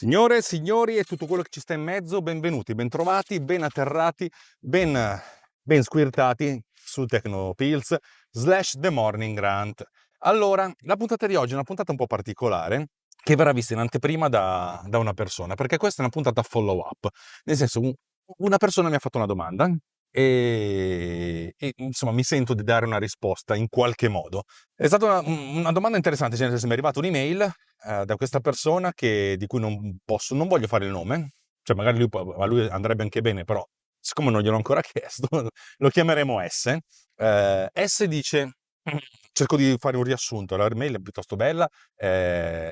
Signore e signori e tutto quello che ci sta in mezzo, benvenuti, bentrovati, ben atterrati, ben squirtati su Tecnopills / The Morning Rant. Allora, la puntata di oggi è una puntata un po' particolare che verrà vista in anteprima da una persona, perché questa è una puntata follow up. Nel senso, una persona mi ha fatto una domanda e insomma mi sento di dare una risposta in qualche modo. È stata una domanda interessante, cioè nel senso mi è arrivata un'email da questa persona di cui non voglio fare il nome, cioè magari a lui andrebbe anche bene, però siccome non gliel'ho ancora chiesto, lo chiameremo S. S dice, cerco di fare un riassunto, la mail è piuttosto bella,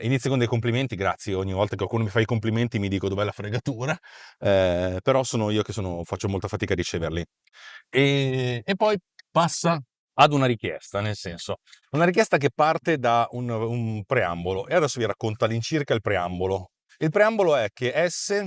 inizia con dei complimenti, grazie, ogni volta che qualcuno mi fa i complimenti mi dico dov'è la fregatura, però sono io che faccio molta fatica a riceverli. E poi passa ad una richiesta, nel senso, una richiesta che parte da un preambolo e adesso vi racconto all'incirca il preambolo. Il preambolo è che S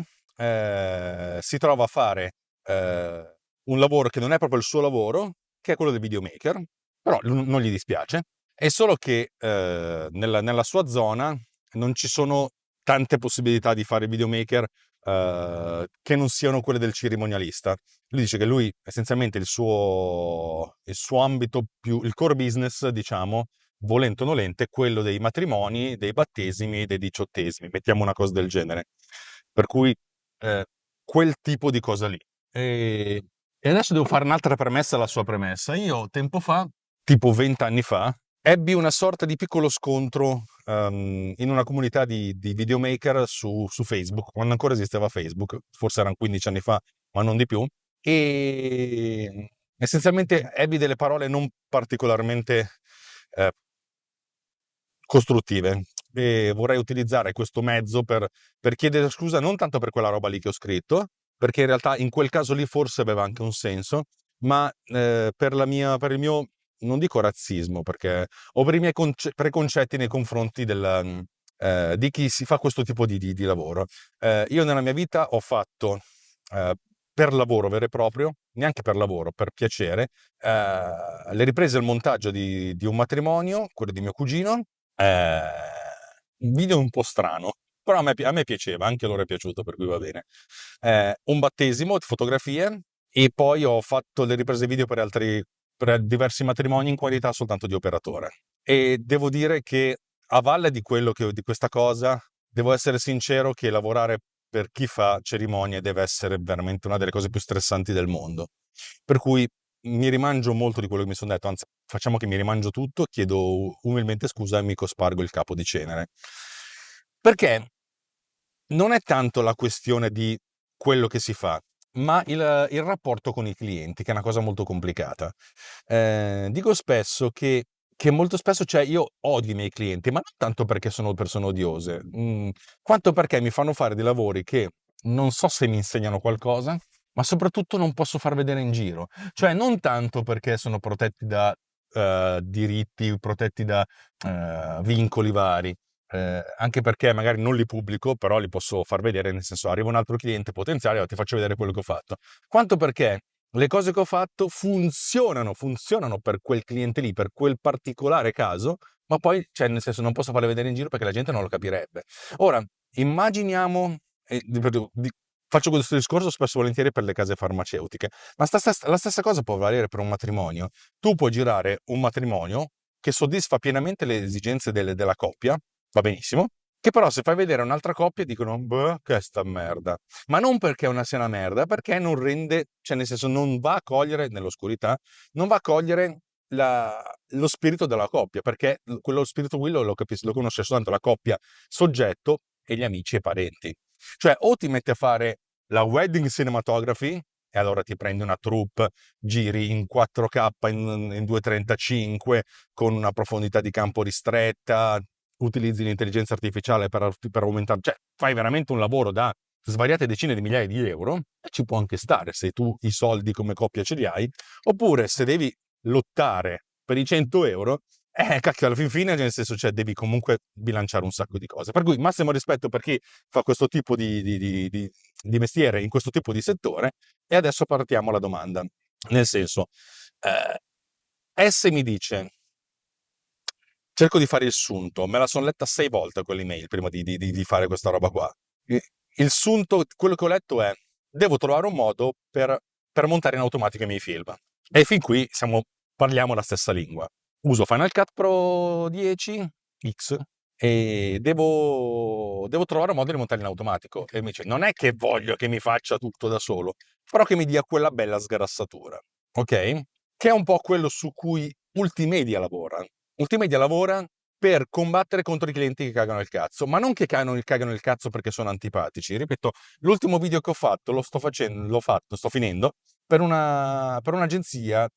si trova a fare un lavoro che non è proprio il suo lavoro, che è quello del videomaker, però non gli dispiace, è solo che nella sua zona non ci sono tante possibilità di fare videomaker che non siano quelle del cerimonialista. Lui dice che lui essenzialmente il suo ambito il core business, diciamo, volente o nolente, è quello dei matrimoni, dei battesimi e dei diciottesimi, mettiamo una cosa del genere. Per cui eh, quel tipo di cosa lì. E adesso devo fare un'altra premessa alla sua premessa. Io tempo fa, tipo 20 anni fa, ebbi una sorta di piccolo scontro in una comunità di videomaker su Facebook, quando ancora esisteva Facebook, forse erano 15 anni fa, ma non di più, e essenzialmente ebbi delle parole non particolarmente eh, costruttive e vorrei utilizzare questo mezzo per chiedere scusa non tanto per quella roba lì che ho scritto, perché in realtà in quel caso lì forse aveva anche un senso, ma per il mio, non dico razzismo, perché o per i miei preconcetti nei confronti di chi si fa questo tipo di lavoro. Io nella mia vita ho fatto per lavoro vero e proprio, neanche per lavoro, per piacere, le riprese e il montaggio di un matrimonio, quello di mio cugino, un video un po' strano, però a me piaceva, anche a loro è piaciuto, per cui va bene. Un battesimo, fotografie, e poi ho fatto le riprese video per diversi matrimoni in qualità soltanto di operatore. E devo dire che a valle di questa cosa, devo essere sincero che lavorare per chi fa cerimonie deve essere veramente una delle cose più stressanti del mondo. Per cui mi rimangio molto di quello che mi sono detto, anzi, facciamo che mi rimangio tutto, chiedo umilmente scusa e mi cospargo il capo di cenere. Perché non è tanto la questione di quello che si fa, ma il rapporto con i clienti, che è una cosa molto complicata. Dico spesso che molto spesso, cioè, io odio i miei clienti, ma non tanto perché sono persone odiose, quanto perché mi fanno fare dei lavori che non so se mi insegnano qualcosa, ma soprattutto non posso far vedere in giro. Cioè, non tanto perché sono protetti da diritti, protetti da vincoli vari, anche perché magari non li pubblico, però li posso far vedere, nel senso arriva un altro cliente potenziale, ti faccio vedere quello che ho fatto. Quanto perché le cose che ho fatto funzionano per quel cliente lì, per quel particolare caso, ma poi, cioè, nel senso, non posso farle vedere in giro perché la gente non lo capirebbe. Ora, immaginiamo, faccio questo discorso spesso e volentieri per le case farmaceutiche, ma la stessa cosa può valere per un matrimonio. Tu puoi girare un matrimonio che soddisfa pienamente le esigenze della coppia, va benissimo, che però se fai vedere un'altra coppia dicono, beh, che è sta merda. Ma non perché una sia una merda, perché non rende, cioè nel senso non va a cogliere, nell'oscurità, non va a cogliere lo spirito della coppia, perché quello spirito quello lo conosce soltanto la coppia soggetto e gli amici e parenti. Cioè o ti metti a fare la wedding cinematography, e allora ti prendi una troupe, giri in 4K in 235 con una profondità di campo ristretta, utilizzi l'intelligenza artificiale per aumentare, cioè fai veramente un lavoro da svariate decine di migliaia di euro, e ci può anche stare se tu i soldi come coppia ce li hai, oppure se devi lottare per i 100 euro, cacchio, alla fin fine, nel senso, cioè, devi comunque bilanciare un sacco di cose. Per cui massimo rispetto per chi fa questo tipo di mestiere in questo tipo di settore, e adesso partiamo alla domanda. Nel senso, S mi dice, cerco di fare il sunto, me la sono letta 6 volte quell'email prima di fare questa roba qua. Il sunto, quello che ho letto è: devo trovare un modo per montare in automatico i miei film. E fin qui parliamo la stessa lingua. Uso Final Cut Pro 10 X e devo trovare un modo di montarli in automatico. E mi dice: non è che voglio che mi faccia tutto da solo, però che mi dia quella bella sgrassatura, ok? Che è un po' quello su cui Ultimedia lavora. Ultimedia lavora per combattere contro i clienti che cagano il cazzo, ma non che cagano il cazzo perché sono antipatici. Ripeto, l'ultimo video che ho fatto sto finendo per un'agenzia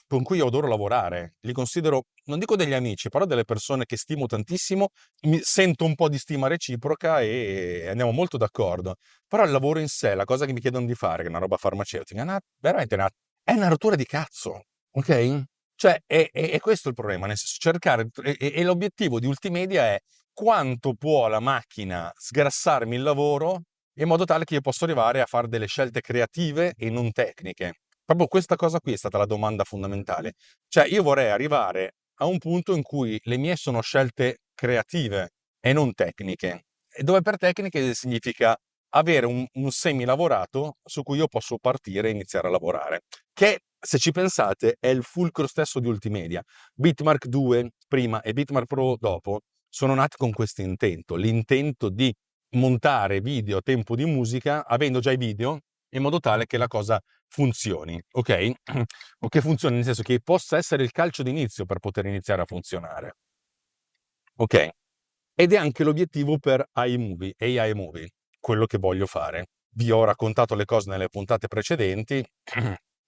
con cui io adoro lavorare. Li considero, non dico degli amici, però delle persone che stimo tantissimo, mi sento un po' di stima reciproca e andiamo molto d'accordo. Però il lavoro in sé, la cosa che mi chiedono di fare, che è una roba farmaceutica, veramente è una rottura di cazzo, ok? Cioè, è questo il problema, nel senso, cercare, e l'obiettivo di Ultimedia è quanto può la macchina sgrassarmi il lavoro in modo tale che io possa arrivare a fare delle scelte creative e non tecniche. Proprio questa cosa qui è stata la domanda fondamentale. Cioè, io vorrei arrivare a un punto in cui le mie sono scelte creative e non tecniche. E dove per tecniche significa avere un semi-lavorato su cui io posso partire e iniziare a lavorare. Che, se ci pensate, è il fulcro stesso di Ultimedia. Bitmark 2 prima e Bitmark Pro dopo sono nati con questo intento, l'intento di montare video a tempo di musica avendo già i video in modo tale che la cosa funzioni, ok? O che funzioni nel senso che possa essere il calcio d'inizio per poter iniziare a funzionare, ok? Ed è anche l'obiettivo per iMovie, AI Movie, quello che voglio fare. Vi ho raccontato le cose nelle puntate precedenti.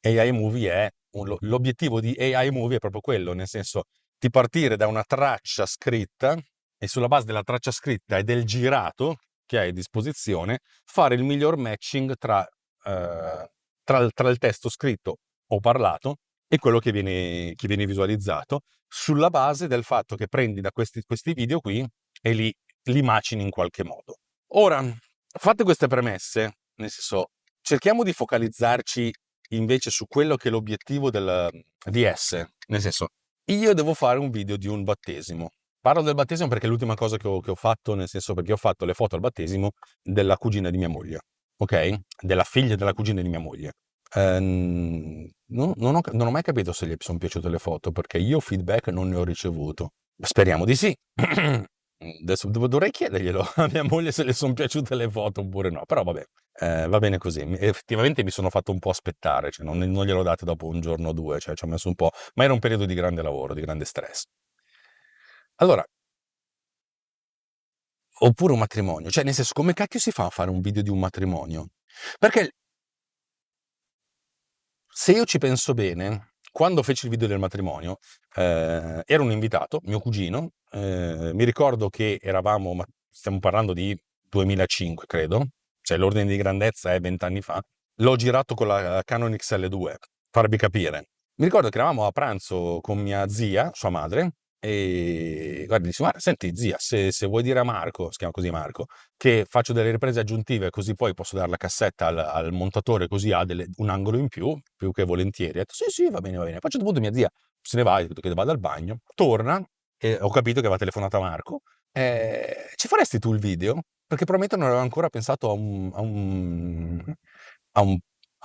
AI Movie l'obiettivo di AI Movie è proprio quello, nel senso di partire da una traccia scritta e sulla base della traccia scritta e del girato che hai a disposizione fare il miglior matching tra il testo scritto o parlato e quello che viene visualizzato sulla base del fatto che prendi da questi video qui e li macini in qualche modo. Ora, fatte queste premesse, nel senso, cerchiamo di focalizzarci invece su quello che è l'obiettivo del DS, nel senso, io devo fare un video di un battesimo. Parlo del battesimo perché è l'ultima cosa che ho fatto, nel senso perché ho fatto le foto al battesimo della cugina di mia moglie, ok? Della figlia della cugina di mia moglie. Non ho mai capito se gli sono piaciute le foto perché io feedback non ne ho ricevuto. Speriamo di sì. Adesso dovrei chiederglielo a mia moglie se le sono piaciute le foto oppure no, però vabbè, va bene così. Effettivamente mi sono fatto un po' aspettare, cioè non gliel'ho date dopo un giorno o due, cioè ci ho messo un po', ma era un periodo di grande lavoro, di grande stress. Allora, oppure un matrimonio, cioè nel senso, come cacchio si fa a fare un video di un matrimonio? Perché se io ci penso bene, quando feci il video del matrimonio, ero un invitato, mio cugino, mi ricordo che eravamo, ma stiamo parlando di 2005 credo, cioè l'ordine di grandezza è 20 anni fa, l'ho girato con la Canon XL2, farvi capire. Mi ricordo che eravamo a pranzo con mia zia, sua madre, e guarda, dice, guarda, senti zia, se vuoi dire a Marco, si chiama così Marco, che faccio delle riprese aggiuntive così poi posso dare la cassetta al montatore così ha un angolo in più che volentieri. Ho detto sì sì, va bene va bene. Poi a un certo punto mia zia se ne va, io ho detto che vada al bagno, torna e ho capito che aveva telefonato a Marco. Ci faresti tu il video? Perché probabilmente non aveva ancora pensato a un, a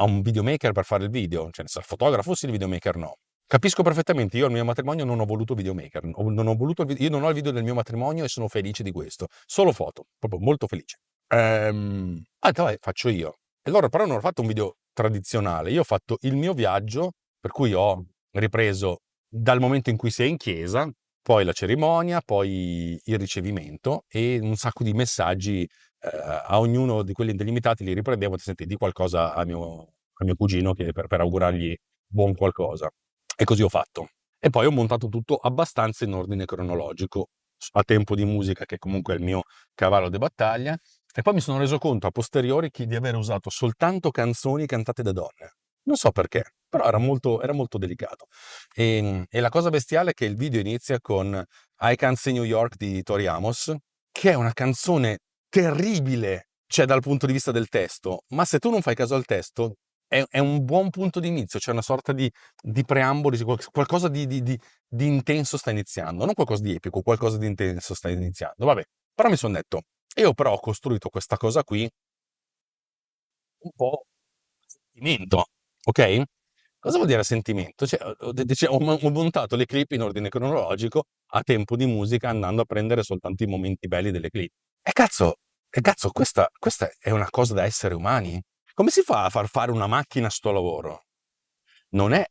un videomaker per fare il video, cioè se il fotografo sì, il videomaker no. Capisco perfettamente, io al mio matrimonio non ho voluto videomaker, non ho voluto io non ho il video del mio matrimonio e sono felice di questo, solo foto, proprio molto felice. Vai, faccio io. E loro però non ho fatto un video tradizionale, io ho fatto il mio viaggio, per cui ho ripreso dal momento in cui sei in chiesa, poi la cerimonia, poi il ricevimento e un sacco di messaggi a ognuno di quelli delimitati li riprendevo, senti, di qualcosa a mio cugino che per augurargli buon qualcosa. E così ho fatto. E poi ho montato tutto abbastanza in ordine cronologico, a tempo di musica, che comunque è il mio cavallo di battaglia. E poi mi sono reso conto a posteriori di aver usato soltanto canzoni cantate da donne. Non so perché, però era molto delicato. E la cosa bestiale è che il video inizia con I Can't See New York di Tori Amos, che è una canzone terribile, cioè dal punto di vista del testo, ma se tu non fai caso al testo, è un buon punto di inizio, c'è una sorta di preambolo, qualcosa di intenso sta iniziando, non qualcosa di epico, qualcosa di intenso sta iniziando. Vabbè, però mi sono detto, Io però ho costruito questa cosa qui un po' a sentimento, ok? Cosa vuol dire a sentimento? Cioè, ho montato le clip in ordine cronologico a tempo di musica andando a prendere soltanto i momenti belli delle clip. E cazzo, questa è una cosa da essere umani. Come si fa a far fare una macchina sto lavoro? Non è,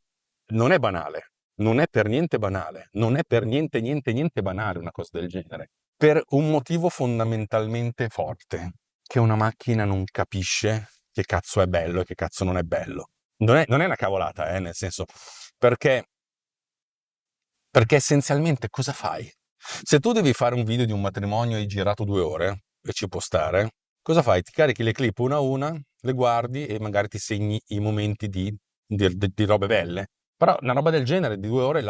non è banale, non è per niente banale, non è per niente banale una cosa del genere. Per un motivo fondamentalmente forte, che una macchina non capisce che cazzo è bello e che cazzo non è bello. Non è una cavolata, nel senso, perché, perché essenzialmente cosa fai? Se tu devi fare un video di un matrimonio e hai girato 2 ore, e ci può stare, cosa fai? Ti carichi le clip una a una, le guardi e magari ti segni i momenti di robe belle. Però una roba del genere di 2 ore,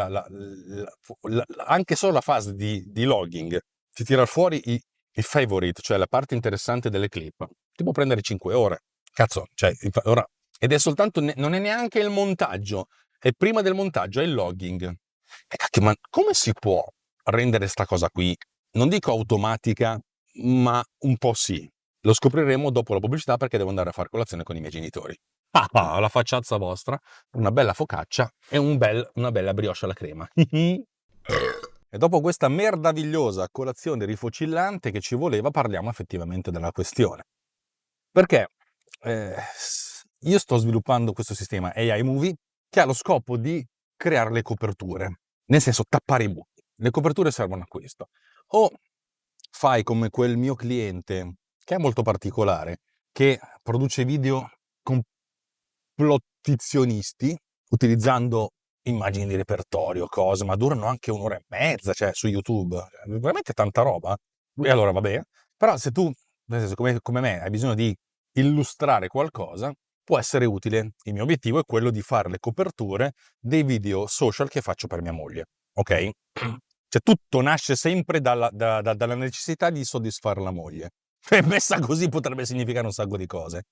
anche solo la fase di logging, ti tira fuori i favorite, cioè la parte interessante delle clip. Ti può prendere 5 ore. Cazzo, cioè, ora, ed è soltanto, non è neanche il montaggio, è prima del montaggio, è il logging. E cacchio, ma come si può rendere sta cosa qui, non dico automatica, ma un po' sì. Lo scopriremo dopo la pubblicità perché devo andare a fare colazione con i miei genitori. Ah, la facciazza vostra, una bella focaccia e una bella brioche alla crema. E dopo questa merdavigliosa colazione rifocillante che ci voleva, parliamo effettivamente della questione. Perché io sto sviluppando questo sistema AI Movie che ha lo scopo di creare le coperture, nel senso tappare i buchi. Le coperture servono a questo. O fai come quel mio cliente, che è molto particolare, che produce video complottizionisti, utilizzando immagini di repertorio, cose, ma durano anche 1 ora e mezza, cioè su YouTube, veramente tanta roba. E allora va bene. Però se tu, nel senso, come me, hai bisogno di illustrare qualcosa, può essere utile. Il mio obiettivo è quello di fare le coperture dei video social che faccio per mia moglie, ok? Cioè tutto nasce sempre dalla necessità di soddisfare la moglie. E messa così potrebbe significare un sacco di cose.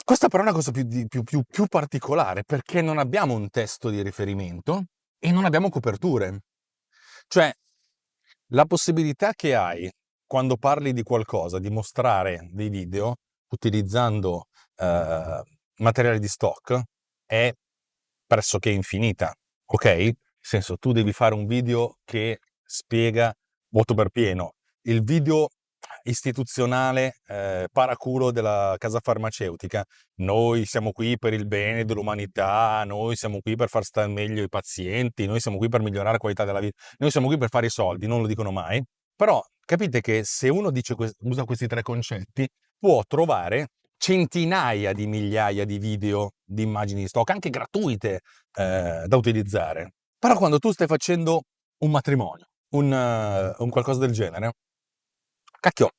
Questa però è una cosa più particolare, perché non abbiamo un testo di riferimento e non abbiamo coperture. Cioè, la possibilità che hai quando parli di qualcosa, di mostrare dei video utilizzando materiale di stock è pressoché infinita, ok? Nel senso, tu devi fare un video che spiega molto per pieno il video istituzionale paraculo della casa farmaceutica. Noi siamo qui per il bene dell'umanità, noi siamo qui per far stare meglio i pazienti, noi siamo qui per migliorare la qualità della vita, noi siamo qui per fare i soldi, non lo dicono mai. Però capite che se uno usa questi 3 concetti, può trovare centinaia di migliaia di video, di immagini di stock, anche gratuite, da utilizzare. Però quando tu stai facendo un matrimonio, un qualcosa del genere, cacchio,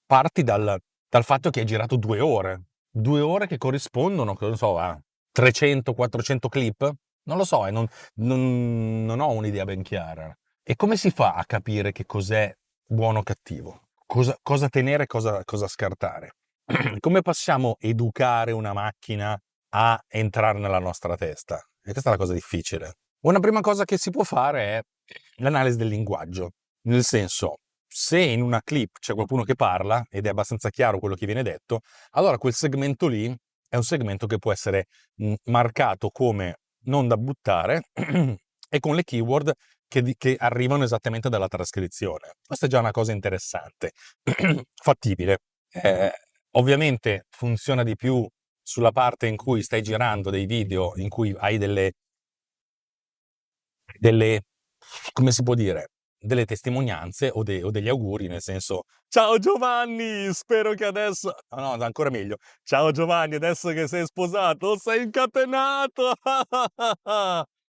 parti dal fatto che hai girato 2 ore. 2 ore che corrispondono, che non so, a 300-400 clip? Non lo so, e non ho un'idea ben chiara. E come si fa a capire che cos'è buono o cattivo? Cosa tenere e cosa scartare? Come possiamo educare una macchina a entrare nella nostra testa? E questa è la cosa difficile. Una prima cosa che si può fare è l'analisi del linguaggio. Nel senso, se in una clip c'è qualcuno che parla ed è abbastanza chiaro quello che viene detto, allora quel segmento lì è un segmento che può essere marcato come non da buttare e con le keyword che arrivano esattamente dalla trascrizione. Questa è già una cosa interessante, fattibile. Ovviamente funziona di più sulla parte in cui stai girando dei video in cui hai delle, come si può dire, delle testimonianze o degli auguri, nel senso, ciao Giovanni, spero che adesso, no, ancora meglio, ciao Giovanni, adesso che sei sposato, sei incatenato,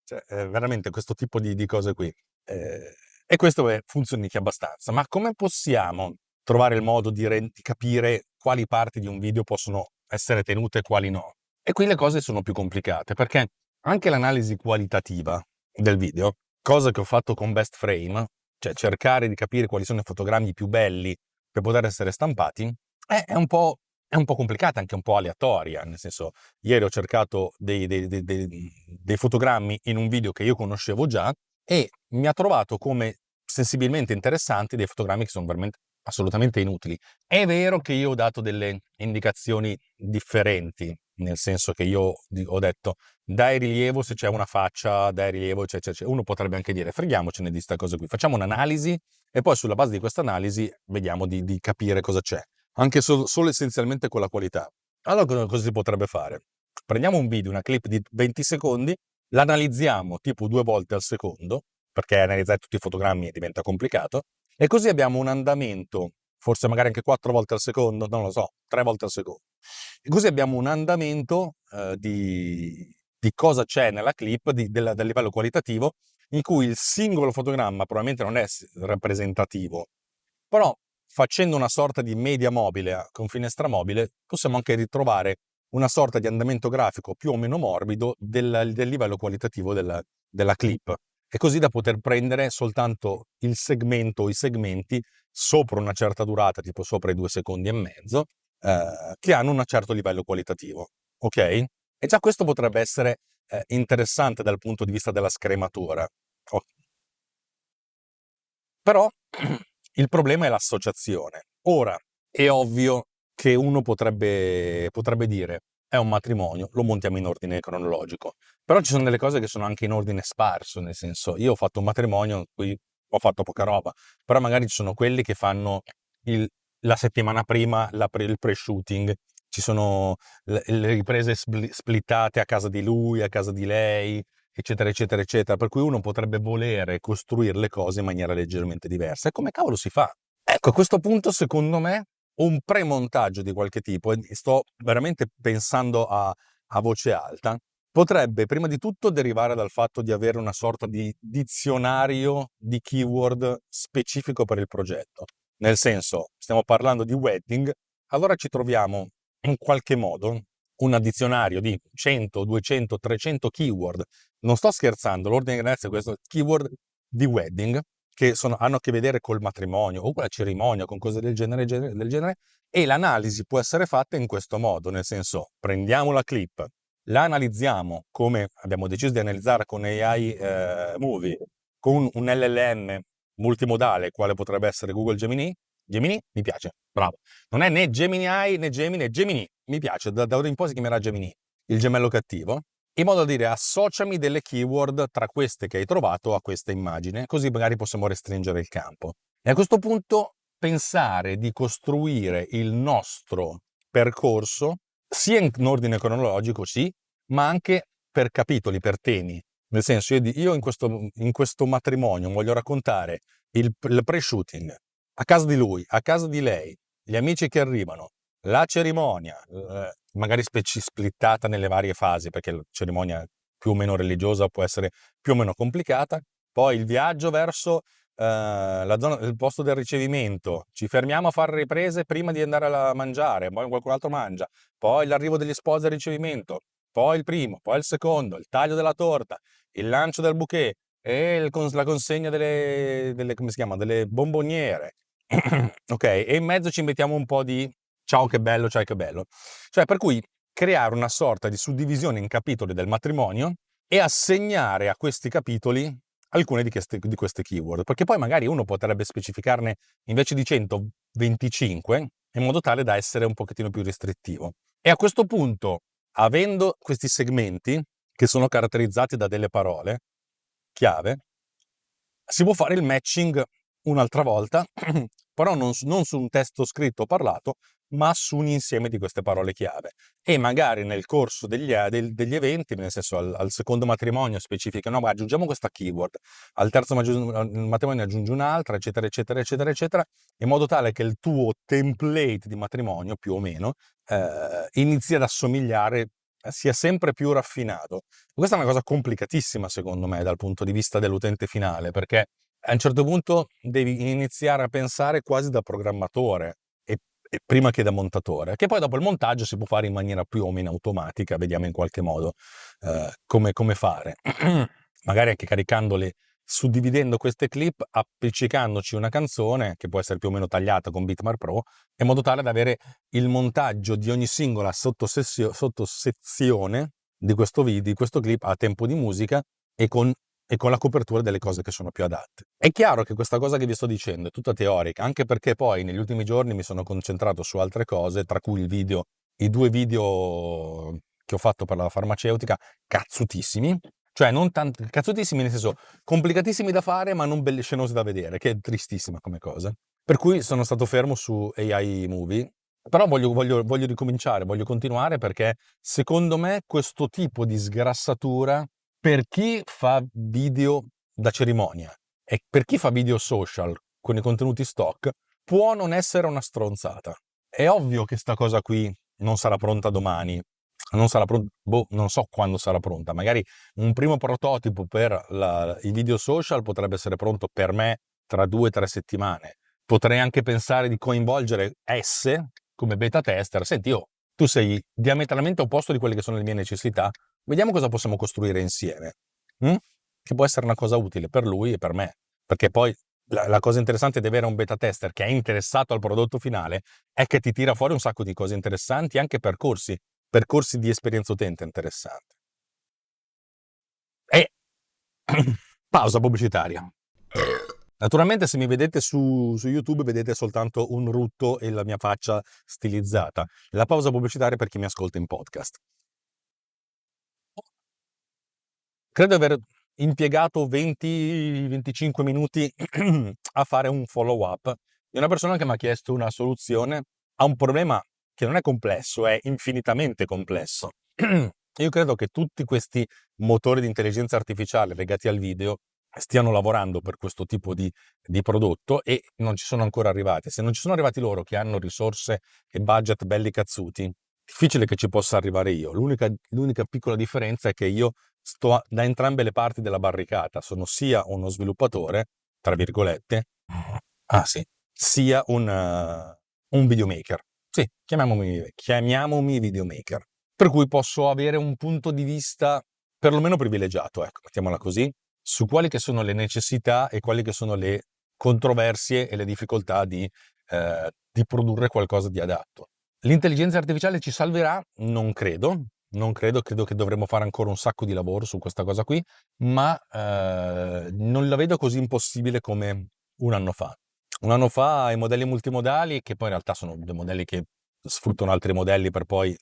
cioè, veramente questo tipo di cose qui. E questo funzionicchia abbastanza, ma come possiamo trovare il modo di capire quali parti di un video possono essere tenute e quali no? E qui le cose sono più complicate, perché anche l'analisi qualitativa del video, cosa che ho fatto con Best Frame, cioè cercare di capire quali sono i fotogrammi più belli per poter essere stampati, è un po' complicata, anche un po' aleatoria, nel senso, ieri ho cercato dei fotogrammi in un video che io conoscevo già e mi ha trovato come sensibilmente interessanti dei fotogrammi che sono veramente assolutamente inutili. È vero che io ho dato delle indicazioni differenti, nel senso che io ho detto dai rilievo se c'è una faccia, dai rilievo, uno potrebbe anche dire freghiamocene di sta cosa qui, facciamo un'analisi e poi sulla base di questa analisi vediamo di capire cosa c'è, anche solo essenzialmente con la qualità. Allora cosa si potrebbe fare? Prendiamo un video, una clip di 20 secondi, l'analizziamo tipo 2 volte al secondo, perché analizzare tutti i fotogrammi diventa complicato, e così abbiamo un andamento, forse magari anche 4 volte al secondo, non lo so, 3 volte al secondo. E così abbiamo un andamento di cosa c'è nella clip, del livello qualitativo, in cui il singolo fotogramma probabilmente non è rappresentativo, però facendo una sorta di media mobile con finestra mobile possiamo anche ritrovare una sorta di andamento grafico più o meno morbido del livello qualitativo della clip, e così da poter prendere soltanto il segmento o i segmenti sopra una certa durata, tipo sopra i 2 secondi e mezzo, che hanno un certo livello qualitativo, ok? E già questo potrebbe essere interessante dal punto di vista della scrematura. Però il problema è l'associazione. Ora, è ovvio che uno potrebbe dire è un matrimonio, lo montiamo in ordine cronologico. Però ci sono delle cose che sono anche in ordine sparso, nel senso, io ho fatto un matrimonio in cui ho fatto poca roba, però magari ci sono quelli che fanno la settimana prima il pre-shooting, ci sono le riprese splittate a casa di lui, a casa di lei, eccetera, eccetera, eccetera, per cui uno potrebbe volere costruire le cose in maniera leggermente diversa. E come cavolo si fa? Ecco, a questo punto, secondo me, un premontaggio di qualche tipo, e sto veramente pensando a voce alta, potrebbe prima di tutto derivare dal fatto di avere una sorta di dizionario di keyword specifico per il progetto. Nel senso, stiamo parlando di wedding, allora ci troviamo in qualche modo un dizionario di 100, 200, 300 keyword. Non sto scherzando, l'ordine di grandezza è questo, keyword di wedding, che hanno a che vedere col matrimonio o con la cerimonia, con cose del genere, e l'analisi può essere fatta in questo modo, nel senso, prendiamo la clip, la analizziamo come abbiamo deciso di analizzare con AI Movie, con un LLM multimodale, quale potrebbe essere Google Gemini. Gemini? Mi piace, bravo. Non è né Gemini AI né Gemini, è Gemini. Mi piace, da ora in poi si chiamerà Gemini, il gemello cattivo, in modo da dire associami delle keyword tra queste che hai trovato a questa immagine, così magari possiamo restringere il campo. E a questo punto pensare di costruire il nostro percorso sia in ordine cronologico, sì, ma anche per capitoli, per temi. Nel senso, io in questo matrimonio voglio raccontare il pre-shooting, a casa di lui, a casa di lei, gli amici che arrivano, la cerimonia, magari splittata nelle varie fasi, perché la cerimonia più o meno religiosa può essere più o meno complicata, poi il viaggio verso il posto del ricevimento, ci fermiamo a fare riprese prima di andare a mangiare, poi qualcun altro mangia, poi l'arrivo degli sposi al ricevimento, poi il primo, poi il secondo, il taglio della torta, il lancio del bouquet e la consegna come si chiama, delle bomboniere. Ok, e in mezzo ci mettiamo un po' di ciao che bello, ciao che bello. Cioè, per cui creare una sorta di suddivisione in capitoli del matrimonio e assegnare a questi capitoli alcune di queste keyword, perché poi magari uno potrebbe specificarne invece di 100, 25, in modo tale da essere un pochettino più restrittivo. E a questo punto, avendo questi segmenti che sono caratterizzati da delle parole chiave, si può fare il matching un'altra volta, però non su un testo scritto o parlato, ma su un insieme di queste parole chiave. E magari nel corso degli eventi, nel senso al secondo matrimonio specifica, no, ma aggiungiamo questa keyword, al terzo matrimonio aggiungi un'altra, eccetera, eccetera, eccetera, eccetera, in modo tale che il tuo template di matrimonio, più o meno, inizi ad assomigliare, sia sempre più raffinato. Questa è una cosa complicatissima, secondo me, dal punto di vista dell'utente finale, perché a un certo punto devi iniziare a pensare quasi da programmatore e prima che da montatore, che poi dopo il montaggio si può fare in maniera più o meno automatica, vediamo in qualche modo come fare. Magari anche caricandole, suddividendo queste clip, appiccicandoci una canzone che può essere più o meno tagliata con Bitmap Pro, in modo tale da avere il montaggio di ogni singola sottosezione di questo clip a tempo di musica e con e con la copertura delle cose che sono più adatte. È chiaro che questa cosa che vi sto dicendo è tutta teorica, anche perché poi negli ultimi giorni mi sono concentrato su altre cose, tra cui i 2 video che ho fatto per la farmaceutica, cazzutissimi, cioè non tanto cazzutissimi nel senso complicatissimi da fare, ma non scenosi da vedere, che è tristissima come cosa. Per cui sono stato fermo su AI Movie, però voglio ricominciare, voglio continuare perché secondo me questo tipo di sgrassatura per chi fa video da cerimonia e per chi fa video social con i contenuti stock può non essere una stronzata. È ovvio che sta cosa qui non sarà pronta domani, non sarà pronta, non so quando sarà pronta, magari un primo prototipo per i video social potrebbe essere pronto per me tra 2 o 3 settimane. Potrei anche pensare di coinvolgere esse come beta tester. Senti, tu sei diametralmente opposto di quelle che sono le mie necessità, vediamo cosa possiamo costruire insieme. Che può essere una cosa utile per lui e per me. Perché poi la cosa interessante di avere un beta tester che è interessato al prodotto finale è che ti tira fuori un sacco di cose interessanti, anche percorsi di esperienza utente interessanti. E pausa pubblicitaria. Naturalmente se mi vedete su YouTube vedete soltanto un rutto e la mia faccia stilizzata. La pausa pubblicitaria per chi mi ascolta in podcast. Credo di aver impiegato 20-25 minuti a fare un follow up di una persona che mi ha chiesto una soluzione a un problema che non è complesso, è infinitamente complesso. Io credo che tutti questi motori di intelligenza artificiale legati al video stiano lavorando per questo tipo di prodotto e non ci sono ancora arrivati. Se non ci sono arrivati loro che hanno risorse e budget belli cazzuti, difficile che ci possa arrivare io. L'unica piccola differenza è che io sto da entrambe le parti della barricata, sono sia uno sviluppatore, tra virgolette, sì, sia un videomaker. Sì, chiamiamomi videomaker. Per cui posso avere un punto di vista perlomeno privilegiato, ecco, mettiamola così, su quali che sono le necessità e quali che sono le controversie e le difficoltà di produrre qualcosa di adatto. L'intelligenza artificiale ci salverà? Non credo che dovremmo fare ancora un sacco di lavoro su questa cosa qui, ma non la vedo così impossibile come un anno fa. Un anno fa i modelli multimodali, che poi in realtà sono dei modelli che sfruttano altri modelli per poi,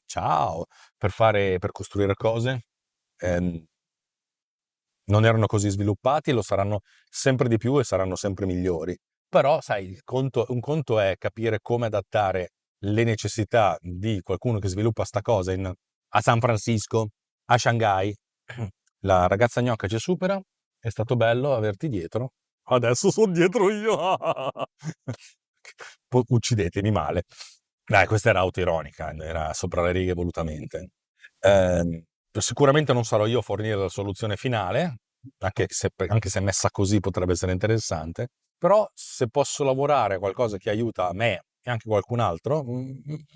per costruire cose, ehm, non erano così sviluppati, lo saranno sempre di più e saranno sempre migliori. Però, sai, un conto è capire come adattare le necessità di qualcuno che sviluppa sta cosa a San Francisco, a Shanghai. La ragazza gnocca ci supera, è stato bello averti dietro. Adesso sono dietro io. Uccidetemi male. Dai, questa era autoironica, era sopra le righe volutamente. Sicuramente non sarò io a fornire la soluzione finale, anche se messa così potrebbe essere interessante, però se posso lavorare a qualcosa che aiuta me e anche qualcun altro,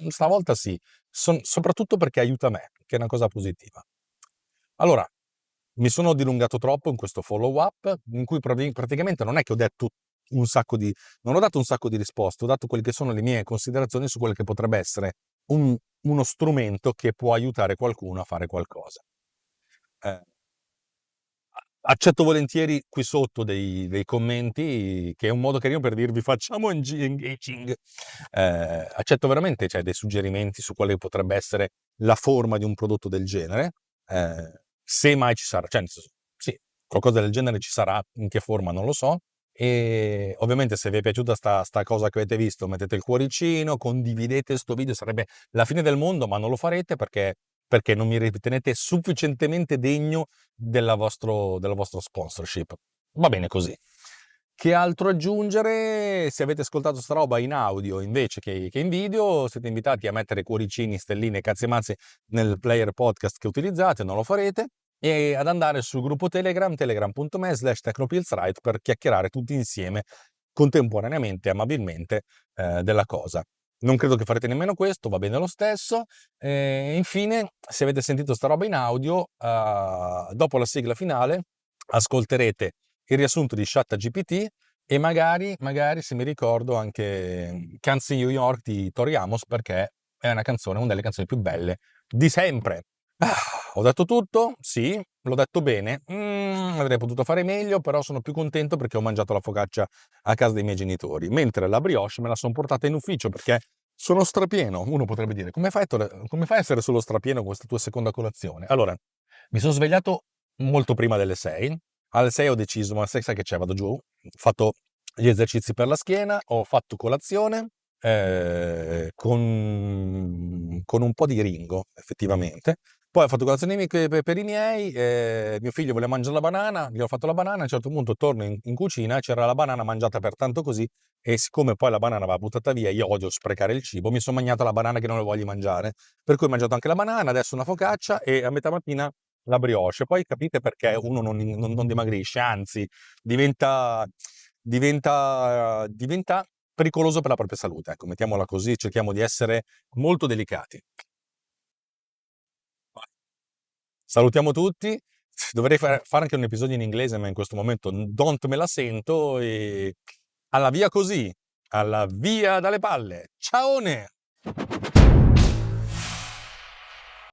stavolta sì, soprattutto perché aiuta me, che è una cosa positiva. Allora, mi sono dilungato troppo in questo follow up, in cui praticamente non è che ho detto non ho dato un sacco di risposte, ho dato quelle che sono le mie considerazioni su quello che potrebbe essere uno strumento che può aiutare qualcuno a fare qualcosa. Eh, Accetto volentieri qui sotto dei commenti, che è un modo carino per dirvi facciamo engaging. Accetto veramente, cioè, dei suggerimenti su quale potrebbe essere la forma di un prodotto del genere. Se mai ci sarà, cioè, nel senso, sì, qualcosa del genere ci sarà, in che forma non lo so. E ovviamente se vi è piaciuta sta cosa che avete visto, mettete il cuoricino, condividete sto video, sarebbe la fine del mondo, ma non lo farete perché non mi ritenete sufficientemente degno della vostro sponsorship. Va bene così. Che altro aggiungere? Se avete ascoltato sta roba in audio invece che in video, siete invitati a mettere cuoricini, stelline, cazzi e mazzi nel player podcast che utilizzate, non lo farete, e ad andare sul gruppo Telegram, telegram.me/technopillsright, per chiacchierare tutti insieme, contemporaneamente, amabilmente, della cosa. Non credo che farete nemmeno questo, va bene lo stesso. Infine, se avete sentito sta roba in audio, dopo la sigla finale ascolterete il riassunto di ChatGPT e magari se mi ricordo anche Can't See New York di Tori Amos, perché è una delle canzoni più belle di sempre. Ho detto tutto? Sì. L'ho detto bene? Avrei potuto fare meglio, però sono più contento perché ho mangiato la focaccia a casa dei miei genitori, mentre la brioche me la son portata in ufficio perché sono strapieno. Uno potrebbe dire: come fai a essere solo strapieno con questa tua seconda colazione?" Allora, mi son svegliato molto prima delle 6. Alle 6 ho deciso: "Ma sai che c'è? Vado giù." Ho fatto gli esercizi per la schiena, ho fatto colazione, con un po' di Ringo, effettivamente. Poi ho fatto colazione per i miei, mio figlio voleva mangiare la banana, gli ho fatto la banana, a un certo punto torno in cucina e c'era la banana mangiata per tanto così, e siccome poi la banana va buttata via, io odio sprecare il cibo, mi son magnato la banana che non la voglio mangiare. Per cui ho mangiato anche la banana, adesso una focaccia e a metà mattina la brioche. Poi capite perché uno non dimagrisce, anzi diventa diventa pericoloso per la propria salute, ecco, mettiamola così, cerchiamo di essere molto delicati. Salutiamo tutti. Dovrei fare anche un episodio in inglese, ma in questo momento don't me la sento, e alla via così, alla via dalle palle. Ciaone!